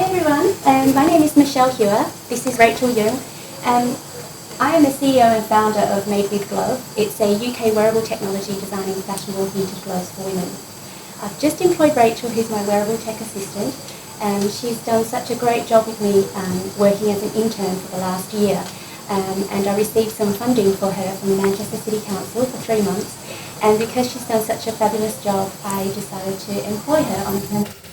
everyone, my name is Michelle Hewer. This is Rachael Yeung. I am the CEO and founder of Made with Glove. It's a UK wearable technology designing fashionable heated gloves for women. I've just employed Rachel, who's my wearable tech assistant. She's done such a great job with me working as an intern for the last year. And I received some funding for her from the Manchester City Council for 3 months. And because she's done such a fabulous job, I decided to employ her on a permanent basis.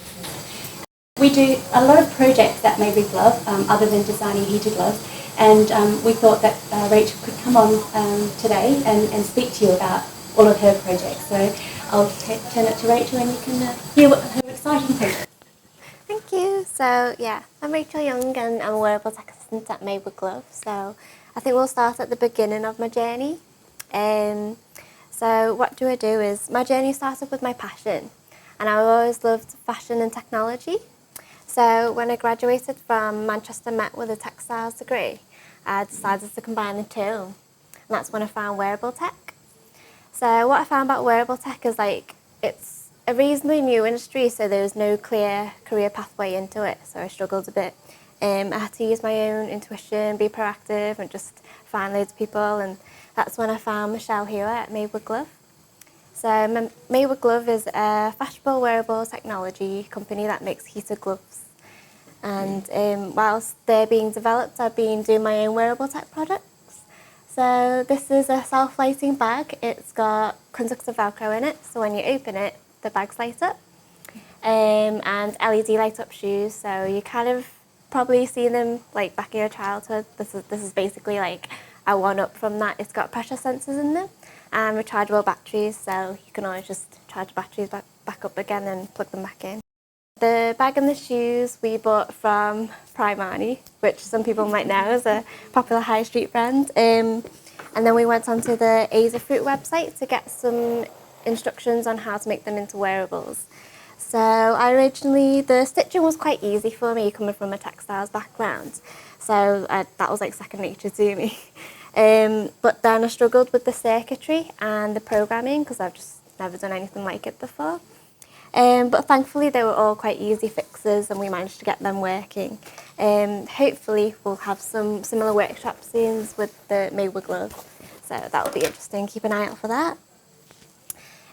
We do a lot of projects at Made with Glove, other than designing heated gloves, and we thought that Rachel could come on today and speak to you about all of her projects. So I'll turn it to Rachel and you can hear what her exciting projects. Thank you. So yeah, I'm Rachael Yeung and I'm a wearable tech assistant at Made with Glove. So I think we'll start at the beginning of my journey. So what do I do is, my journey started with my passion, and I always loved fashion and technology. So when I graduated from Manchester Met with a textiles degree, I decided to combine the two, and that's when I found wearable tech. So what I found about wearable tech is it's a reasonably new industry, so there was no clear career pathway into it, so I struggled a bit. I had to use my own intuition, be proactive and just find loads of people, and that's when I found Michelle Hewer at Made with Glove. So Made with Glove is a fashionable wearable technology company that makes heated gloves. And whilst they're being developed, I've been doing my own wearable tech products. So this is a self-lighting bag. It's got conductive Velcro in it, so when you open it, the bag's light up. And LED light up shoes, so you kind of probably seen them like back in your childhood. This is basically like a one-up from that. It's got pressure sensors in them and rechargeable batteries, so you can always just charge the batteries back up again and plug them back in. The bag and the shoes we bought from Primark, which some people might know is a popular high street brand. And then we went onto the Fruit website to get some instructions on how to make them into wearables. So the stitching was quite easy for me coming from a textiles background. So that was like second nature to me. But then I struggled with the circuitry and the programming because I've just never done anything like it before. But thankfully they were all quite easy fixes and we managed to get them working. Hopefully we'll have some similar workshop scenes with the Made with Glove, so that'll be interesting. Keep an eye out for that.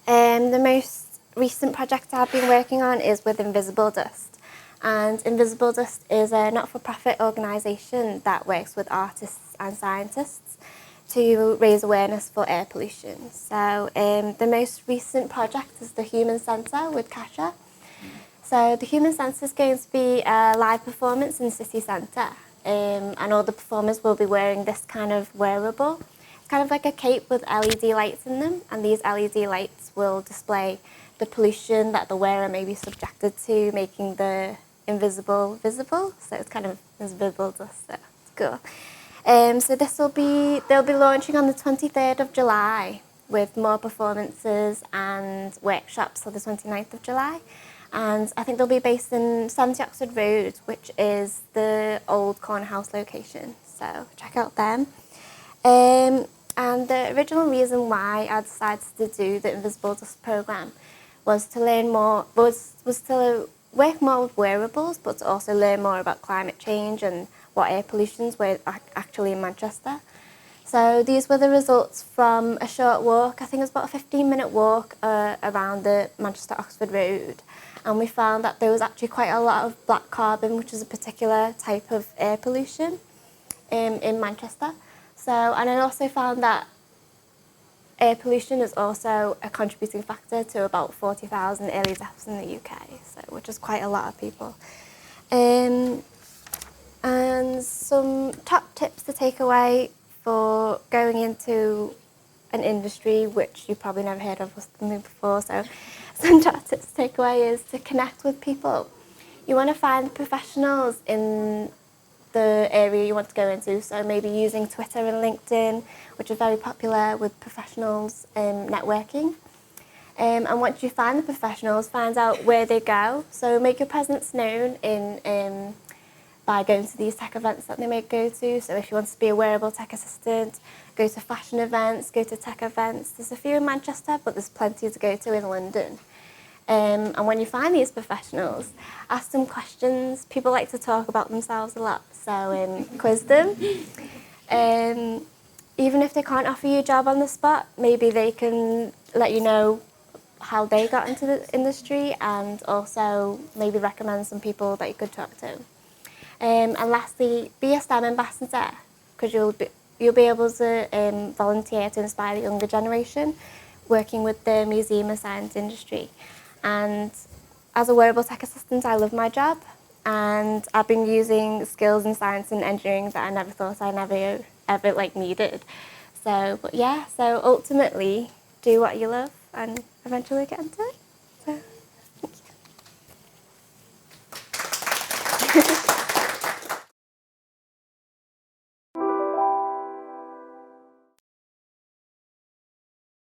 The most recent project I've been working on is with Invisible Dust. And Invisible Dust is a not-for-profit organisation that works with artists and scientists to raise awareness for air pollution. So the most recent project is the Human Centre with Kasha. So the Human Centre is going to be a live performance in the city centre, and all the performers will be wearing this kind of wearable. It's kind of like a cape with LED lights in them, and these LED lights will display the pollution that the wearer may be subjected to, making the invisible visible. So it's kind of invisible dust, so it's cool. So they'll be launching on the 23rd of July with more performances and workshops for the 29th of July. And I think they'll be based in 70 Oxford Road, which is the old corner house location. So check out them. And the original reason why I decided to do the Invisible Dust programme was to learn more, was to work more with wearables, but to also learn more about climate change and what air pollutions were actually in Manchester. So these were the results from a short walk. I think it was about a 15-minute walk around the Manchester Oxford Road. And we found that there was actually quite a lot of black carbon, which is a particular type of air pollution in Manchester. And I also found that air pollution is also a contributing factor to about 40,000 early deaths in the UK, which is quite a lot of people. And some top tips to take away for going into an industry which you've probably never heard of before. So some top tips to take away is to connect with people. You want to find professionals in the area you want to go into, so maybe using Twitter and LinkedIn, which are very popular with professionals networking. And once you find the professionals, find out where they go. So make your presence known by going to these tech events that they may go to. So if you want to be a wearable tech assistant, go to fashion events, go to tech events. There's a few in Manchester, but there's plenty to go to in London. And when you find these professionals, ask them questions. People like to talk about themselves a lot, so quiz them. Even if they can't offer you a job on the spot, maybe they can let you know how they got into the industry, and also maybe recommend some people that you could talk to. And lastly, be a STEM ambassador, because you'll be able to volunteer to inspire the younger generation, working with the museum and science industry. And as a wearable tech assistant, I love my job, and I've been using skills in science and engineering that I never thought I ever needed. So ultimately, do what you love and eventually get into it.